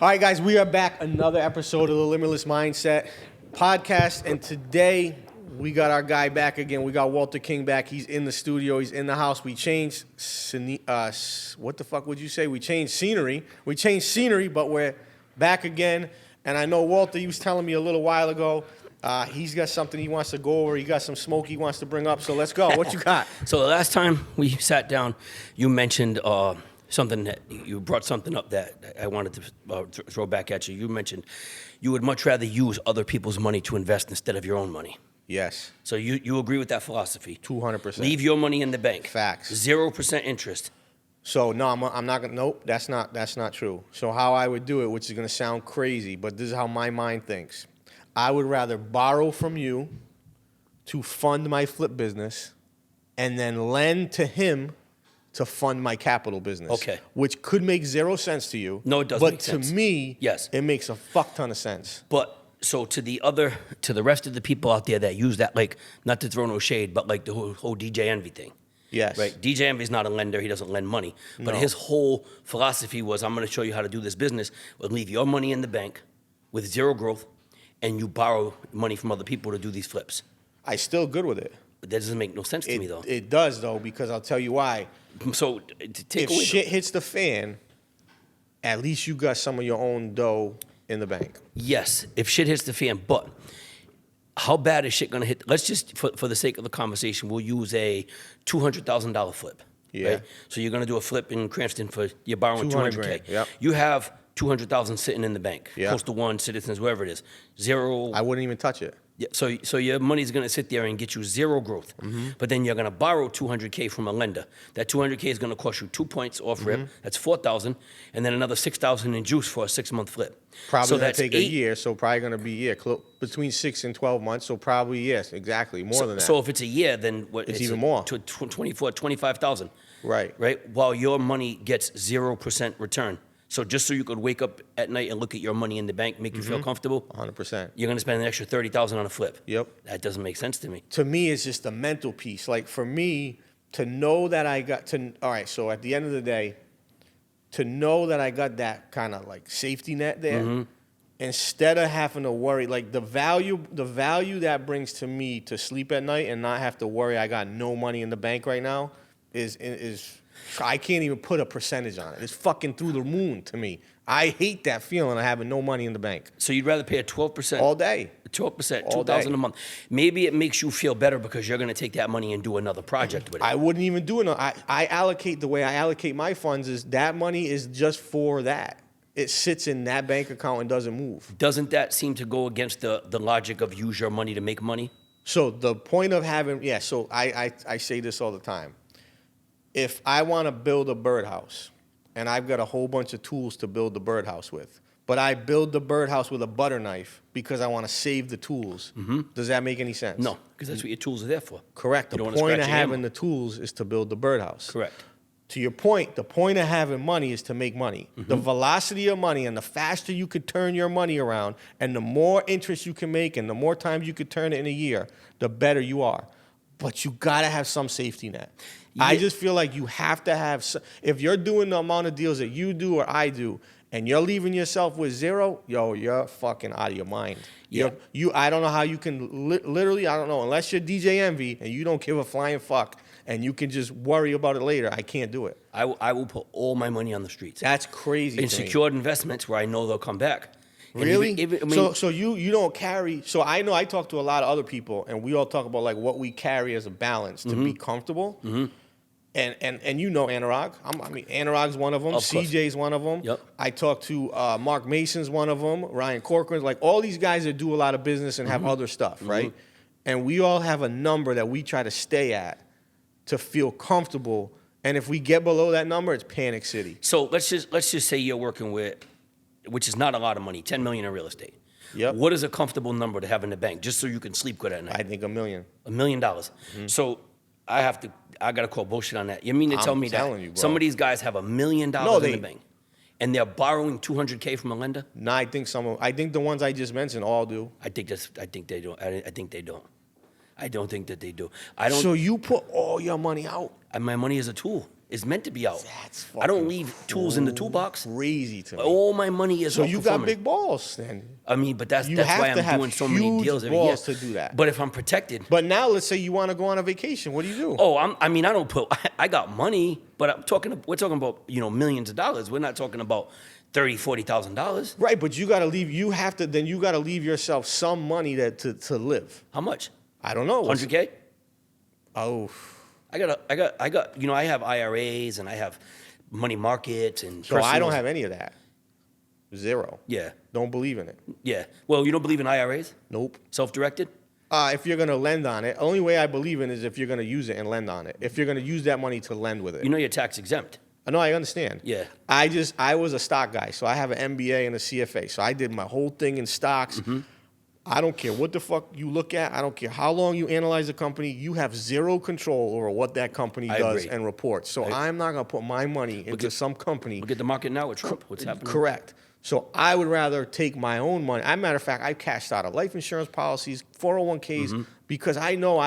All right, guys, we are back. Another episode of the Limitless Mindset podcast. And today, we got our guy back again. We got Walter King back. He's in the studio. He's in the house. We changed, what the fuck would you say? We changed scenery. But we're back again. And I know Walter, he was telling me a little while ago, he's got something he wants to go over. He got some smoke he wants to bring up. So let's go. What you got? So the last time we sat down, you mentioned something that you brought something up that I wanted to throw back at you. You mentioned you would much rather use other people's money to invest instead of your own money. Yes. So you agree with that philosophy? 200%. Leave your money in the bank. Facts. 0% interest. So no, I'm not gonna. Nope, that's not true. So how I would do it, which is gonna sound crazy, but this is how my mind thinks. I would rather borrow from you to fund my flip business, and then lend to him to fund my capital business. Okay. Which could make zero sense to you. No, it doesn't make sense. But to me, yes, it makes a fuck ton of sense. But so to the rest of the people out there that use that, like, not to throw no shade, but like the whole DJ Envy thing. Yes. Right. DJ Envy's not a lender. He doesn't lend money. But his whole philosophy was, I'm going to show you how to do this business. We'll leave your money in the bank with zero growth, and you borrow money from other people to do these flips. I still good with it. But that doesn't make no sense to me, though. It does, though, because I'll tell you why. So if shit hits the fan, at least you got some of your own dough in the bank. Yes, if shit hits the fan, but how bad is shit gonna hit? Let's just, for the sake of the conversation, we'll use a $200,000 flip. Yeah. Right? So you're gonna do a flip in Cranston you're borrowing $200K. Yep. You have $200,000 sitting in the bank. Yep. Coastal One, Citizens, wherever it is. Zero. I wouldn't even touch it. Yeah, so your money's gonna sit there and get you zero growth, but then you're gonna borrow $200K from a lender. That $200K is gonna cost you 2 points off rip. That's $4,000, and then another $6,000 in juice for a 6-month flip. Probably so gonna that's take a year, so probably gonna be between 6 and 12 months. So probably yes, exactly more than that. So if it's a year, then what? It's even more. 25,000. Right. Right. While your money gets 0% return. So just so you could wake up at night and look at your money in the bank, make you feel comfortable, 100%. You're going to spend an extra $30,000 on a flip. Yep. That doesn't make sense to me. To me, it's just a mental piece. Like for me, to know that I got to, all right, so at the end of the day, to know that I got that kind of like safety net there, instead of having to worry, like the value that brings to me to sleep at night and not have to worry I got no money in the bank right now is I can't even put a percentage on it. It's fucking through the moon to me. I hate that feeling of having no money in the bank. So you'd rather pay a 12%? All day. 12%, $2,000 a month. Maybe it makes you feel better because you're going to take that money and do another project with it. I wouldn't even do it. I allocate, the way I allocate my funds is that money is just for that. It sits in that bank account and doesn't move. Doesn't that seem to go against the logic of use your money to make money? So the point of having, so I say this all the time. If I want to build a birdhouse, and I've got a whole bunch of tools to build the birdhouse with, but I build the birdhouse with a butter knife because I want to save the tools, does that make any sense? No, because that's what your tools are there for. Correct. The point of having the tools is to build the birdhouse. Correct. To your point, the point of having money is to make money. The velocity of money and the faster you could turn your money around and the more interest you can make and the more times you could turn it in a year, the better you are. But you got to have some safety net. Yeah. I just feel like you have to have, if you're doing the amount of deals that you do or I do, and you're leaving yourself with zero, you're fucking out of your mind. Yeah. I don't know how you can, literally, I don't know, unless you're DJ Envy and you don't give a flying fuck and you can just worry about it later, I can't do it. I will put all my money on the streets. That's crazy. In secured investments where I know they'll come back. Really? So you don't carry, so I know I talk to a lot of other people and we all talk about like what we carry as a balance to be comfortable. And you know Anurag. Anurag's one of them. CJ's one of them. Yep. I talked to Mark Mason's one of them. Ryan Corcoran's, like all these guys that do a lot of business and have other stuff, right? And we all have a number that we try to stay at to feel comfortable. And if we get below that number, it's panic city. So let's just say you're working with, which is not a lot of money, $10 million in real estate. Yep. What is a comfortable number to have in the bank, just so you can sleep good at night? I think $1 million. $1 million. So I gotta call bullshit on that. You mean to tell me that some of these guys have $1 million in the bank, and they're borrowing $200K from a lender? No, I think the ones I just mentioned all do. I think they don't. I think they don't. I don't think that they do. So you put all your money out? My money is a tool. is meant to be out. That's I don't fucking leave tools in the toolbox. Crazy to me. All my money is So out you performing. got big balls then. I mean, but that's You why have to I'm have doing so many huge deals every year. balls to do that. But if I'm protected, But now let's say you want to go on a vacation. What do you do? oh, I mean, I don't put. I got money, but we're talking about millions of dollars. We're not talking about $30,000-$40,000. Right, but you got to leave. You have to. Then you got to leave yourself some money to live. How much? I don't know. $100K. Oh, I got. I have IRAs and I have money markets and. so I don't personals. have any of that. Zero. Yeah. Don't believe in it. Yeah. Well, you don't believe in IRAs? Nope. Self-directed? If you're gonna lend on it, only way I believe in is if you're gonna use it and lend on it. If you're gonna use that money to lend with it. You know you're tax exempt. I know, I understand. Yeah. I was a stock guy, so I have an MBA and a CFA. So I did my whole thing in stocks. Mm-hmm. I don't care what the fuck you look at. I don't care how long you analyze a company. You have zero control over what that company does and reports. So I'm not gonna put my money into some company. Look at the market now with Trump. What's happening? Correct. So I would rather take my own money. As a matter of fact, I cashed out of life insurance policies, 401ks, because I know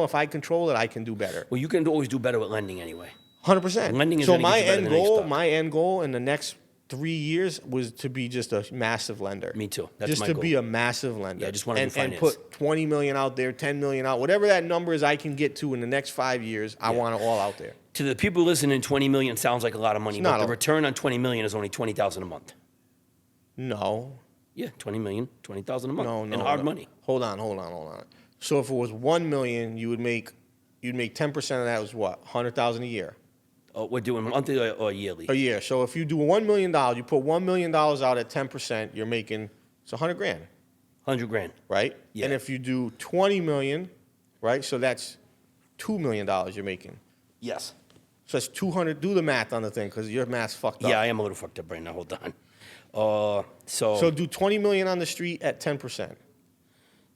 if I control it, I can do better. Well, you can always do better with lending anyway. 100%. Lending is so gonna my get you better end than any goal, stock. my end goal in the next 3 years was to be just a massive lender. Me too. That's just my to goal. be a massive lender. Yeah, I just wanna do and finance. put 20 million out there, 10 million out, whatever that number is I can get to in the next 5 years. I want it all out there. To the people listening, 20 million sounds like a lot of money, It's but not the a- return on 20 million is only 20,000 a month. No, Yeah, 20 million, 20,000 a month. no, And hard no. money. Hold on. So if it was 1 million, you'd make 10% of that was what? 100,000 a year. Oh, we're doing monthly or yearly. A year. So if you do $1 million, you put $1 million out at 10%, you're making, it's 100 grand, 100 grand. right? Yeah. And if you do 20 million, right? So that's $2 million you're making. Yes. So that's 200. Do the math on the thing because your math's fucked up. Yeah, I am a little fucked up right now. Hold on. So do 20 million on the street at 10%.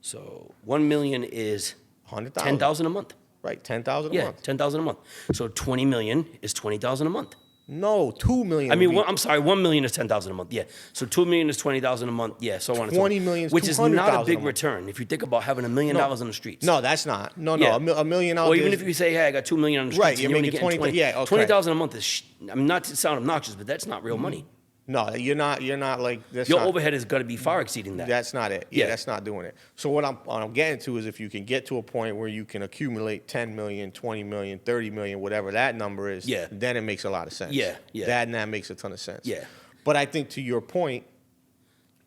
So 1 million is 100,000. 10,000 a month. Right, 10,000 a Yeah, month. 10,000 a month. So 20 million is 20,000 a month. No, 2 million. I mean, would be- I'm sorry, 1 million is 10,000 a month. Yeah. So 2 million is 20,000 a month. Yeah. So on and so 20 on. million is which is not a 200,000 big a month. return if you think about having $1 million on the streets. No, that's not. No, Yeah. a million out Or there even is- if you say, hey, I got 2 million on the streets, Right, and you're you're only making getting 20 yeah, okay. 20,000 a month is. I'm not to sound obnoxious, but that's not real money. No, you're not like that's Your not, overhead has got to be far exceeding that. That's not it. Yeah, Yeah. that's not doing it. So what I'm getting to is if you can get to a point where you can accumulate 10 million, 20 million, 30 million, whatever that number is, Yeah. then it makes a lot of sense. Yeah, yeah. That makes a ton of sense. Yeah. But I think to your point,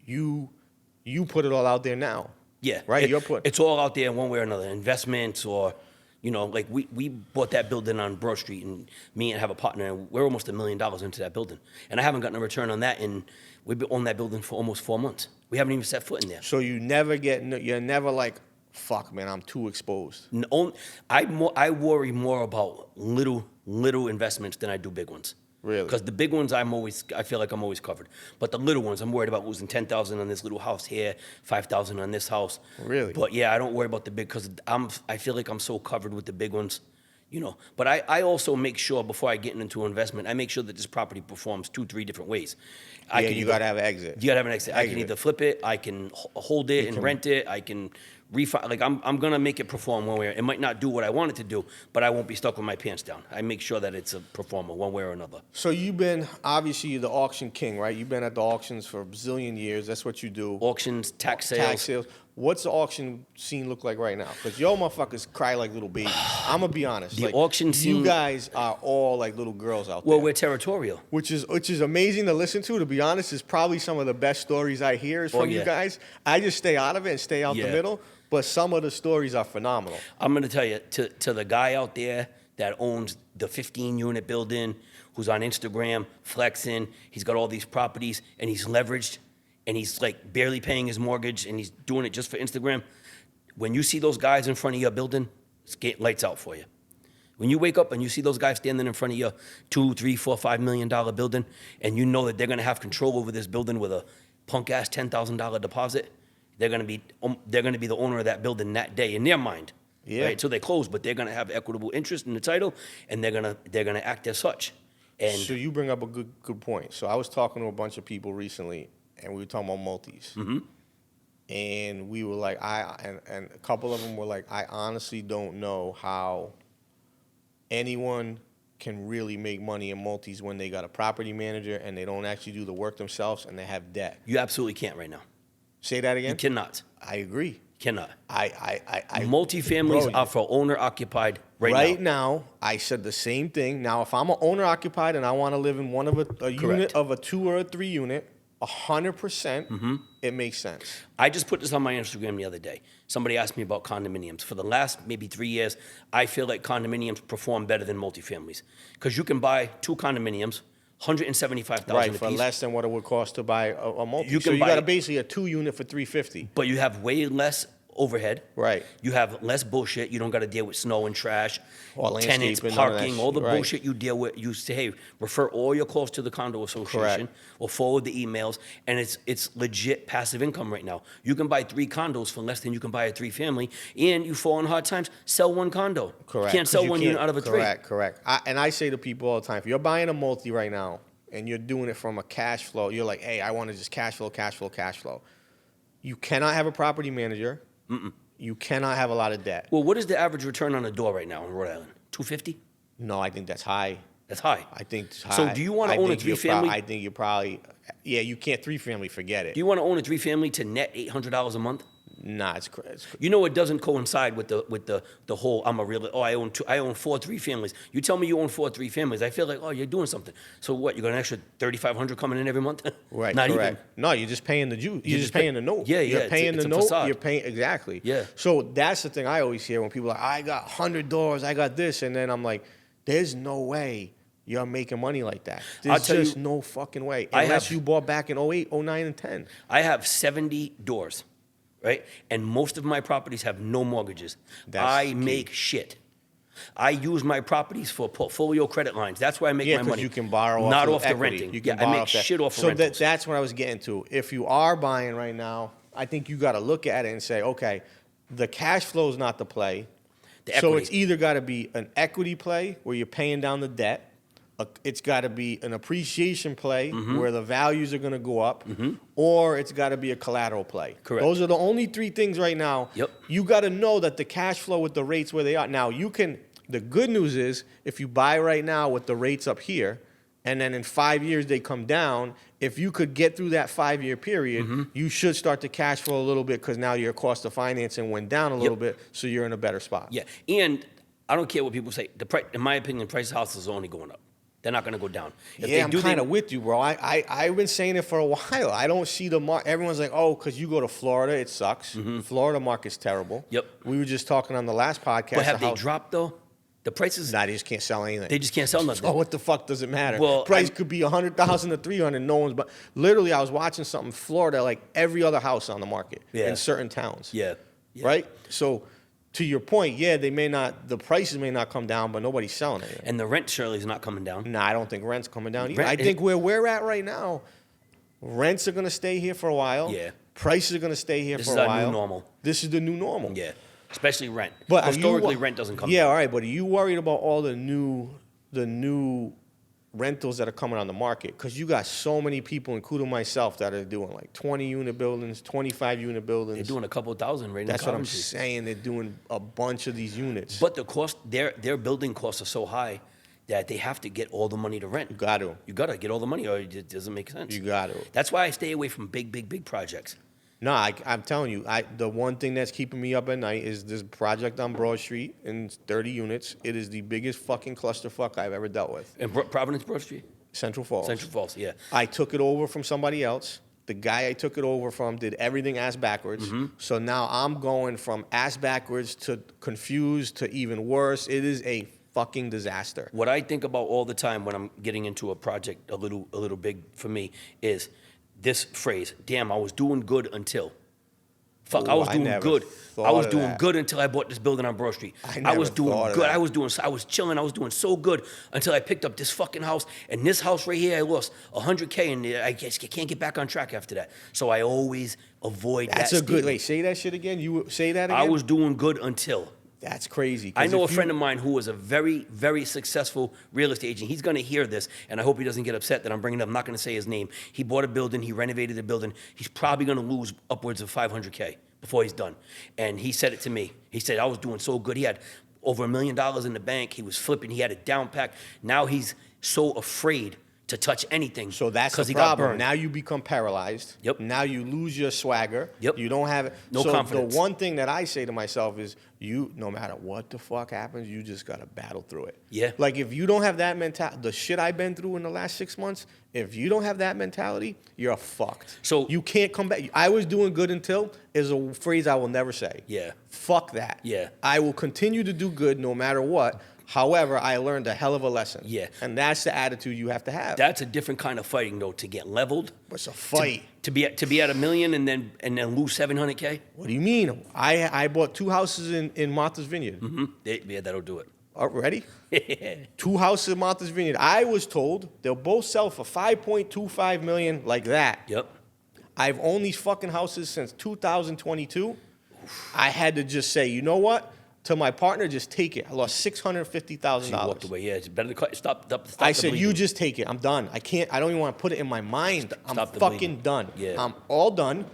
you put it all out there now. Yeah, Right? You're putting it's all out there in one way or another. Investments or, like we bought that building on Broad Street, and me and have a partner, and we're almost $1 million into that building, and I haven't gotten a return on that, and we've been on that building for almost 4 months. We haven't even set foot in there. so you're never like, fuck man, I'm too exposed. I worry more about little investments than I do big ones. Really? Because the big ones, I feel like I'm always covered. But the little ones, I'm worried about losing 10,000 on this little house here, 5,000 on this house. Really? But yeah, I don't worry about the big because I feel like I'm so covered with the big ones. But I also make sure before I get into investment, I make sure that this property performs 2-3 different ways. You got to have an exit. You gotta have an exit. I can Exit. either flip it, I can hold it and rent it, I can refi. Like I'm gonna make it perform one way. It might not do what I want it to do, but I won't be stuck with my pants down. I make sure that it's a performer one way or another. So you've been obviously the auction king, right? You've been at the auctions for a bazillion years. That's what you do. Auctions, tax sales. Tax sales. What's the auction scene look like right now? Because yo motherfuckers cry like little babies. I'm gonna be honest. The like, auction scene- You guys are all like little girls out Well, there. we're territorial. Which is amazing to listen to. To be honest, is probably some of the best stories I hear is from you yeah. guys. I just stay out of it and stay out the Yeah. middle. But some of the stories are phenomenal. I'm gonna tell you, to the guy out there that owns the 15-unit building, who's on Instagram flexing, he's got all these properties, and he's leveraged, and he's like barely paying his mortgage, and he's doing it just for Instagram. When you see those guys in front of your building, it's lights out for you. When you wake up and you see those guys standing in front of your $2, $3, $4, $5 million building, and you know that they're gonna have control over this building with a punk ass $10,000 deposit, they're gonna be the owner of that building that day in their mind. Yeah. Right. So they close, but they're gonna have equitable interest in the title, and they're gonna act as such. And So you bring up a good point. So I was talking to a bunch of people recently, and we were talking about multis. Mm-hmm. And we were like, and a couple of them were like, I honestly don't know how anyone can really make money in multis when they got a property manager and they don't actually do the work themselves and they have debt. You absolutely can't right now. Say that again? You cannot. I agree. Cannot. I Multifamilies bro, are for owner occupied right now. Now, I said the same thing. Now, if I'm an owner occupied and I want to live in one of a unit of a 2 or a 3 unit, 100%, it makes sense. I just put this on my Instagram the other day. Somebody asked me about condominiums. For the last maybe 3 years, I feel like condominiums perform better than multifamilies because you can buy 2 condominiums, $175,000 Right, a for piece, less than what it would cost to buy a multi. You So can you buy- got basically a 2 unit for $350. but you have way less overhead. Right. You have less bullshit. You don't got to deal with snow and trash, Or tenants, landscaping, none of that parking, all the shit, right. bullshit you deal with. You say, hey, refer all your calls to the condo association Correct. or forward the emails, and it's legit passive income right now. You can buy 3 condos for less than you can buy a 3-family, and you fall on hard times, sell 1 condo. Correct. You can't sell 1 unit out of a 3. Correct. And I say to people all the time, if you're buying a multi right now and you're doing it from a cash flow, you're like, hey, I want to just cash flow. You cannot have a property manager. You cannot have a lot of debt. Well, what is the average return on a door right now in Rhode Island? 250? No, I think that's high. That's high. I think it's high. So do you wanna I own a think you're 3-family? I think you're probably, yeah, you can't 3-family, forget it. Do you want to own a 3-family to net $800 a month? Nah, it's crazy. You know it doesn't coincide with the whole I own 4 3-families. You tell me you own 4 3-families, I feel like, oh, you're doing something. So what, you got an extra $3,500 coming in every month? Right, Not correct. even. No, you're just paying the juice. You're just paying the note. Yeah, You're yeah, paying it's the a note. facade. You're paying, exactly. Yeah. So that's the thing I always hear when people are like, I got 100 doors, I got this. And then I'm like, there's no way you're making money like that. I'll There's tell just you- no fucking way. I Unless have- you bought back in 08, 09, and 10. I have 70 doors, right? And most of my properties have no mortgages. That's I key. make shit. I use my properties for portfolio credit lines. That's where I make Yeah, my because money. you can borrow not off off the equity. renting. You can I borrow make off that. shit off of so rentals. that's what I was getting to. If you are buying right now, I think you got to look at it and say, okay, the cash flow is not the play. The So equity. it's either got to be an equity play where you're paying down the debt. It's got to be an appreciation play Mm-hmm. where the values are going to go up, or it's got to be a collateral play. Correct. Those are the only 3 things right now. Yep. You got to know that the cash flow with the rates where they are. Now, you can, the good news is if you buy right now with the rates up here, and then in 5 years they come down, if you could get through that 5-year period, Mm-hmm. you should start to cash flow a little bit because now your cost of financing went down a little bit, so you're in a better spot. Yeah, and I don't care what people say. The price, in my opinion, price of houses are only going up. They're not going to go down. If Yeah, they I'm do, kind of with you, bro. I've been saying it for a while. I don't see the market. Everyone's like, oh, because you go to Florida, it sucks. Florida market's terrible. Mm-hmm. Yep. We were just talking on the last podcast. But have of they how- dropped though? The prices, Nah, they just can't sell anything. they just can't sell nothing. Oh, what the fuck does it matter? Well, Price could be 100,000 to 300. No one's. But literally, I was watching something. Florida, like every other house on the market Yeah. in certain towns. Yeah. Right. So, to your point, yeah, they may not. The prices may not come down, but nobody's selling it. And the rent surely is not coming down. Nah, I don't think rent's coming down either. Rent- I think where we're at right now, rents are going to stay here for a while. Yeah. Prices are going to stay here This for is a our while. new normal. This is the new normal. Yeah, especially rent. But are you historically, wo- rent doesn't come Yeah, down. all right. But are you worried about all the new rentals that are coming on the market? Because you got so many people, including myself, that are doing like 20-unit buildings, 25-unit buildings. They're doing a couple thousand right now. That's what I'm saying. They're doing a bunch of these units. But the cost, their building costs are so high that they have to get all the money to rent. you got to. You gotta get all the money, or it doesn't make sense. You got to. That's why I stay away from big projects. No, I'm telling you, the one thing that's keeping me up at night is this project on Broad Street in 30 units. It is the biggest fucking clusterfuck I've ever dealt with. And Providence, Broad Street, Central Falls. Central Falls, yeah. I took it over from somebody else. The guy I took it over from did everything ass backwards. Mm-hmm. So now I'm going from ass backwards to confused to even worse. It is a fucking disaster. What I think about all the time when I'm getting into a project a little big for me is this phrase, damn, I was doing good until. Fuck, I Ooh, was I doing never good. thought I was of doing that. good until I bought this building on Broad Street. I was never doing thought of good. that. I was chilling. I was doing so good until I picked up this fucking house. And this house right here, I lost $100K, and I guess I can't get back on track after that. So I always avoid That's that a good. statement. Wait, say that shit again. You say that again. I was doing good until. That's crazy. I know a friend of mine who was a very, very successful real estate agent. He's going to hear this, and I hope he doesn't get upset that I'm bringing it up. I'm not going to say his name. He bought a building. He renovated the building. He's probably going to lose upwards of $500K before he's done. And he said it to me. He said, I was doing so good. He had over $1 million in the bank. He was flipping. He had a down pack. Now he's so afraid to touch anything. So that's the he got problem. burned. Now you become paralyzed. Yep. Now you lose your swagger. Yep. You don't have it. No so confidence. The one thing that I say to myself is, no matter what the fuck happens, you just gotta battle through it. Yeah. Like if you don't have that mentality, the shit I've been through in the last 6 months, if you don't have that mentality, you're fucked. So you can't come back. I was doing good until is a phrase I will never say. Yeah. Fuck that. Yeah. I will continue to do good no matter what. However, I learned a hell of a lesson. Yeah. And that's the attitude you have to have. That's a different kind of fighting, though, to get leveled. It's a fight. To be at $1 million and then lose $700K. What do you mean? I bought 2 houses in Martha's Vineyard. Mm-hmm. Yeah, that'll do it. Ready? 2 houses in Martha's Vineyard. I was told they'll both sell for $5.25 million like that. Yep. I've owned these fucking houses since 2022. I had to just say, you know what? To my partner, just take it. I lost $650,000. So you walked away. Yeah, it's better to stop I said, you just take it. I'm done. I don't even want to put it in my mind. I'm fucking done. Yeah. I'm all done.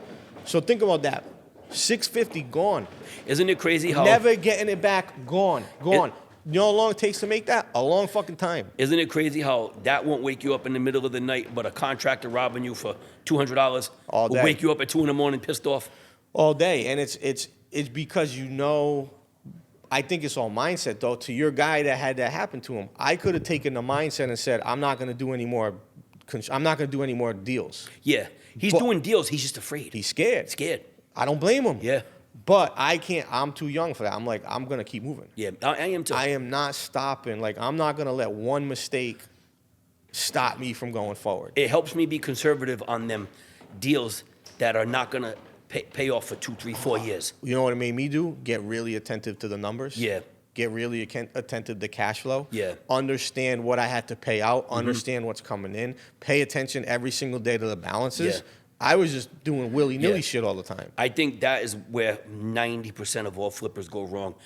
So think about that. $650 gone. Isn't it crazy how... Never getting it back. Gone. You know how long it takes to make that? A long fucking time. Isn't it crazy how that won't wake you up in the middle of the night, but a contractor robbing you for $200 All day. will wake you up at 2 a.m. pissed off? All day. And it's because you know... I think it's all mindset, though. To your guy that had that happen to him, I could have taken the mindset and said, I'm not going to do any more. I'm not going to do any more deals. Yeah, he's doing deals. He's just afraid. He's scared. Scared. I don't blame him. Yeah. But I can't. I'm too young for that. I'm like, I'm going to keep moving. Yeah, I am too. I am not stopping. Like, I'm not going to let one mistake stop me from going forward. It helps me be conservative on them deals that are not going to pay off for 2, 3, 4 years. You know what it made me do? Get really attentive to the numbers. Yeah. Get really attentive to cash flow. Yeah. Understand what I had to pay out. Understand what's coming in. Pay attention every single day to the balances. Yeah. I was just doing willy-nilly Yeah. shit all the time. I think that is where 90% of all flippers go wrong.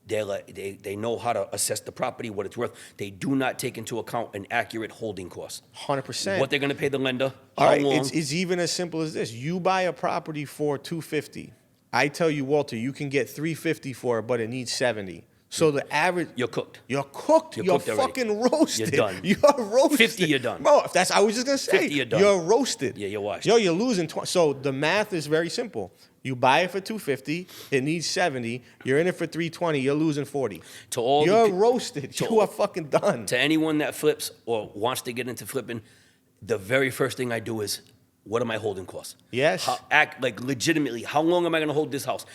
They know how to assess the property, what it's worth. They do not take into account an accurate holding cost. 100%. What they're going to pay the lender, All how right, long. it's even as simple as this. You buy a property for $250. I tell you, Walter, you can get $350 for it, but it needs $70. So the average... You're cooked. You're cooked. You're cooked already. fucking roasted. You're done. You're roasted. 50, you're done. Bro, I was just going to say. 50, you're done. You're roasted. Yeah, you're washed. Yo, you're losing 20. So the math is very simple. You buy it for $250. It needs $70. You're in it for $320. You're losing $40. To all you're the roasted. You are fucking done. To anyone that flips or wants to get into flipping, the very first thing I do is, what are my holding costs? Yes. Act like legitimately, how long am I going to hold this house?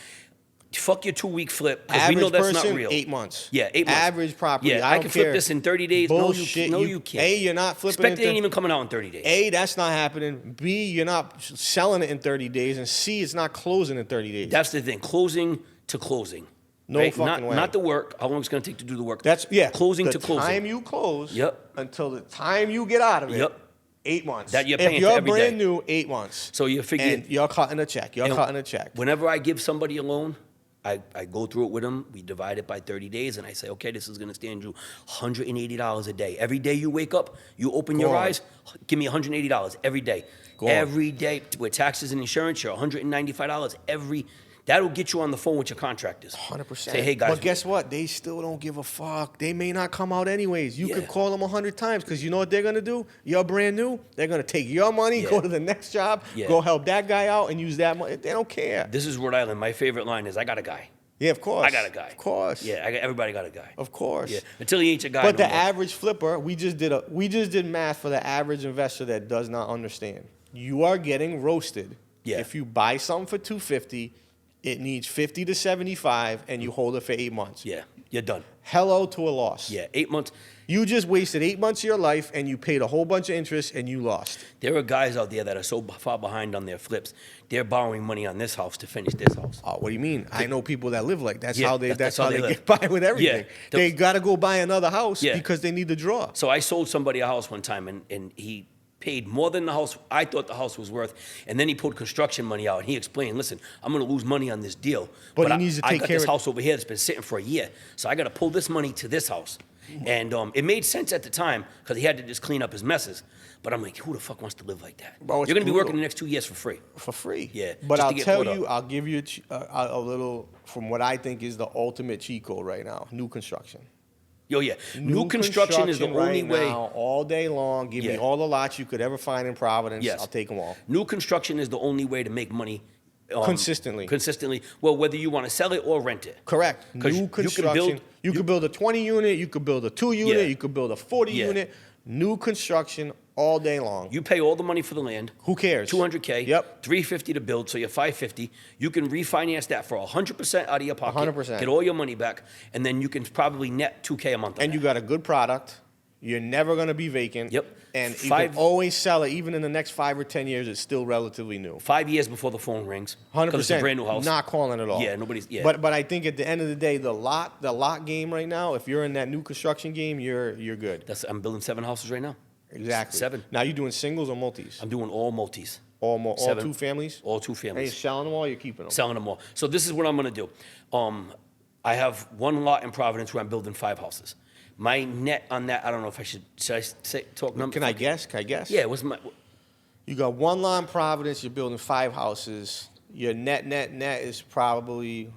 Fuck your 2-week flip, because we know that's person, not real. 8 months. Yeah, 8 months. Average property. Yeah, I can don't flip care. this in 30 days. Bullshit. No, you can't. A, you're not flipping Expect it ain't even coming out in 30 days. A, that's not happening. B, you're not selling it in 30 days. And C, it's not closing in 30 days. That's the thing. Closing to closing. No right? fucking way. Not the work. How long it's going to take to do the work. That's, Closing the to closing. time you close. Yep. Until the time you get out of it. Yep. 8 months. That you're paying if you're for every brand day. new, 8 months. So you figure. And you're cutting a check. You're cutting a check. Whenever I give somebody a loan, I go through it with them. We divide it by 30 days, and I say, okay, this is going to stand you $180 a day. Every day you wake up, you open your eyes, give me $180 every day. Every day, with taxes and insurance, you're $195 every. That'll get you on the phone with your contractors. 100%. Say, hey, guys. But guess what? They still don't give a fuck. They may not come out anyways. You could call them 100 times because you know what they're going to do? You're brand new. They're going to take your money, go to the next job, go help that guy out and use that money. They don't care. This is Rhode Island. My favorite line is, I got a guy. Yeah, of course. I got a guy. Of course. Yeah, everybody got a guy. Of course. Yeah, until he ain't your guy. But no the more. average flipper, we just did math for the average investor that does not understand. You are getting roasted. Yeah. If you buy something for $250, it needs $50 to $75, and you hold it for 8 months. Yeah, you're done. Hello to a loss. Yeah, 8 months. You just wasted 8 months of your life, and you paid a whole bunch of interest, and you lost. There are guys out there that are so far behind on their flips. They're borrowing money on this house to finish this house. Oh, what do you mean? I know people that live like that. Yeah, That's how they get by with everything. Yeah. They got to go buy another house Yeah. because they need to draw. So I sold somebody a house one time, and he paid more than the house I thought the house was worth, and then he pulled construction money out, and he explained, listen, I'm going to lose money on this deal, but he needs to I take got care this of house over here that's been sitting for a year, so I got to pull this money to this house. And it made sense at the time because he had to just clean up his messes. But I'm like, who the fuck wants to live like that? Bro, you're going to be brutal. working the next 2 years for free. For free. Yeah, But just to I'll get tell caught you, up. I'll give you a little from what I think is the ultimate cheat code right now, new construction. Oh, yeah. New construction is the only way. Now, all day long, give me all the lots you could ever find in Providence. Yes. I'll take them all. New construction is the only way to make money. Consistently. Consistently. Well, whether you want to sell it or rent it. Correct. 'Cause New construction. You could build a 20 unit. You could build a 2 unit. Yeah. You could build a 40 Yeah. unit. New construction all day long. You pay all the money for the land. Who cares? $200K. Yep. $350 to build, so you're $550. You can refinance that for 100% out of your pocket. 100%. Get all your money back, and then you can probably net $2K a month. And you got a good product. You're never going to be vacant. Yep. And you can always sell it. Even in the next 5 or 10 years, it's still relatively new. 5 years before the phone rings. 100%. Because it's a brand new house. Not calling at all. Yeah, nobody's. Yeah. But I think at the end of the day, the lot game right now, if you're in that new construction game, you're good. I'm building 7 houses right now. Exactly. 7. Now you doing singles or multis? I'm doing all multis. All 7. 2 families? All 2 Hey, families. selling them all, you're keeping them? Selling them all. So this is what I'm going to do. I have 1 lot in Providence where I'm building 5 houses. My net on that, I don't know if I should I talk numbers? Can I guess? Yeah, what's my... You got 1 lot in Providence, you're building 5 houses. Your net is probably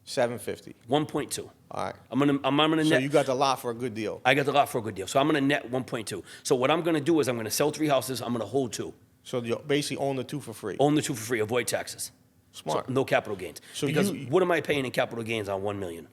$750. 1.2. All right. I'm gonna So net. you got the lot for a good deal. I got the lot for a good deal. So I'm gonna net 1.2. So what I'm gonna do is I'm gonna sell 3 houses. I'm gonna hold 2. So you basically own the 2 for free. Own the 2 for free. Avoid taxes. Smart. So no capital gains. So because you- what am I paying in capital gains on 1 million?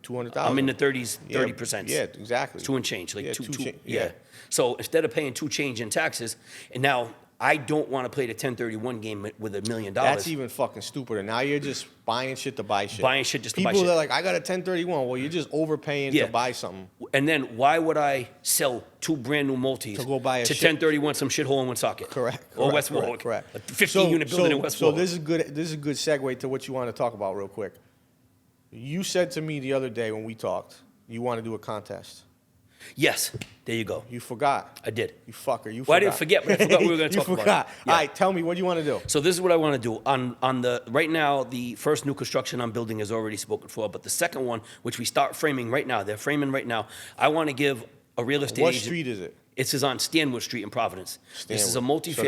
200,000. I'm in the 30s, 30%. Yeah, exactly. 2 and change, like Yeah, two. two Yeah. cha- yeah. So instead of paying 2 change in taxes, and now I don't want to play the 1031 game with $1 million. That's even fucking stupider. Now you're just buying shit to buy shit. Buying shit just to buy People shit. are like, I got a 1031. Well, you're just overpaying Yeah. to buy something. And then why would I sell 2 brand new multis To go buy a to shit- 1031 some shithole in Woonsocket? Correct. Or West correct, Warwick. Correct. A 15-unit building in West So Warwick. this is good. This is a good segue to what you want to talk about real quick. You said to me the other day when we talked, you want to do a contest. Yes, there you go. You forgot. I did. You fucker. You forgot. Well, I didn't forget, but I forgot we were going to You talk about it. forgot. Yeah. All right, tell me, what do you want to do? So this is what I want to do. On the right now, the first new construction I'm building is already spoken for, but the second one, which we start framing right now, they're framing right now. I want to give a real estate What agent. street is it? It is on Stanwood Street in Providence. This is a Stanwood. multifamily. So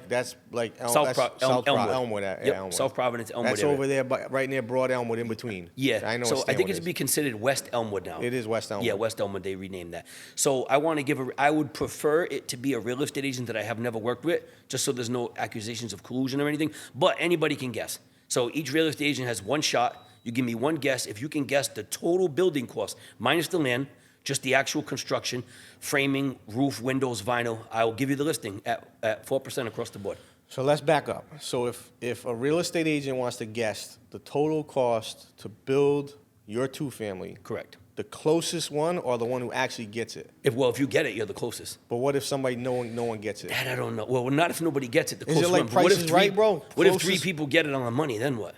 that's like South Elmwood. Elmwood. Yeah, Yep, Elmwood. South Providence, Elmwood That's area. over there, right near Broad Elmwood, in between. Yeah, I know. so what I think Stanwood it's is. be considered West Elmwood now. It is West Elmwood. Yeah, West Elmwood, they renamed that. So I want to give I would prefer it to be a real estate agent that I have never worked with, just so there's no accusations of collusion or anything, but anybody can guess. So each real estate agent has 1 shot. You give me 1 guess. If you can guess the total building cost, minus the land, just the actual construction, framing, roof, windows, vinyl, I will give you the listing at 4% across the board. So let's back up. So if a real estate agent wants to guess the total cost to build your 2-family, Correct. the closest one or the one who actually gets it? If you get it, you're the closest. But what if somebody no one gets it? That I don't know. Well, not if nobody gets it. The Is it closest like one. But what Price if is 3 Right, bro? What if 3 Closest- people get it on the money? Then what?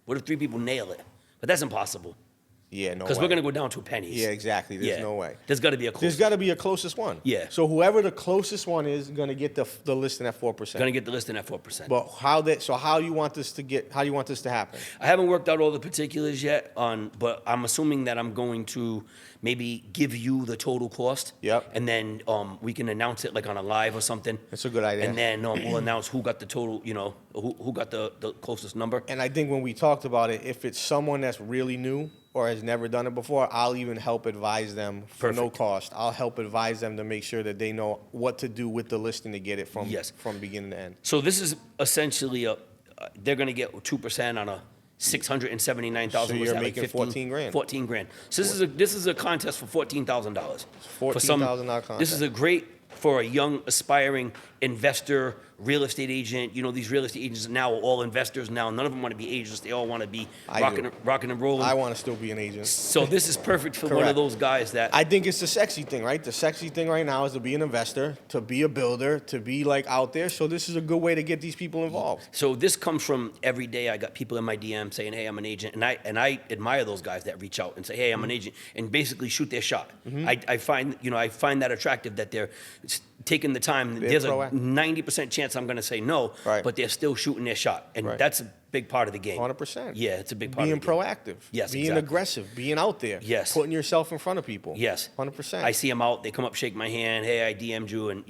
What if 3 people nail it? But that's impossible. Yeah, no way. Because we're going to go down to pennies. Yeah, exactly. There's Yeah. no way. There's got to be a There's close. got to be a closest one. Yeah. So whoever the closest one is going to get the listing at 4%. Going to get the listing at 4%. But how you want this to happen? I haven't worked out all the particulars yet but I'm assuming that I'm going to maybe give you the total cost. Yep. And then we can announce it like on a live or something. That's a good idea. And then we'll announce who got the total, who got the closest number. And I think when we talked about it, if it's someone that's really new or has never done it before, I'll even help advise them for no Perfect. cost. I'll help advise them to make sure that they know what to do with the listing to get it from Yes. from beginning to end. So this is essentially they're going to get 2% on a 679,000. So what's you're that, like making 15? $14,000. 14 grand. So this is a contest for $14,000. $14,000 contest. This is a great for a young aspiring investor, real estate agent. These real estate agents now are all investors now. None of them want to be agents. They all want to be rocking and rolling. I want to still be an agent. So this is perfect for one of Correct. those guys that I think it's the sexy thing, right? The sexy thing right now is to be an investor, to be a builder, to be like out there. So this is a good way to get these people involved. So this comes from every day. I got people in my DM saying, "Hey, I'm an agent," and I admire those guys that reach out and say, "Hey, I'm an agent," and basically shoot their shot. I find that attractive that they're taking the time. They're There's a proactive. 90% chance I'm going to say no, Right. but they're still shooting their shot, and Right. that's big part of the game. 100%. Yeah, it's a big part Being of the game. proactive. Yes, Being exactly. aggressive. Being out there. Yes. Putting yourself in front of people. Yes. 100%. I see them out. They come up, shake my hand. Hey, I DM'd you, and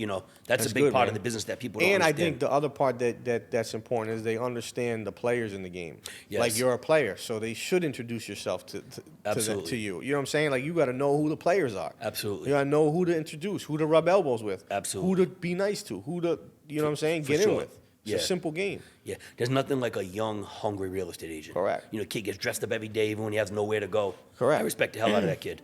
that's a big good, part man. of the business that people don't And understand. I think the other part that's important is they understand the players in the game. Yes. Like you're a player, so they should introduce yourself Absolutely. to you. You know what I'm saying? Like you got to know who the players are. Absolutely. You got to know who to introduce, who to rub elbows with, Absolutely. who to be nice to, who to you know what I'm saying, For get in sure. with. It's Yeah. a simple game. Yeah, there's nothing like a young, hungry real estate agent. Correct. Kid gets dressed up every day even when he has nowhere to go. Correct. I respect the hell out of that kid.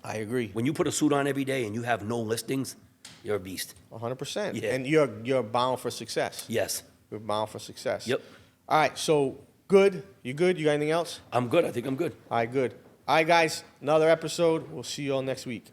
I agree. When you put a suit on every day and you have no listings, you're a beast. 100%. Yeah. And you're bound for success. Yes. You're bound for success. Yep. All right, so good. You good? You got anything else? I'm good. I think I'm good. All right, good. All right, guys, another episode. We'll see you all next week.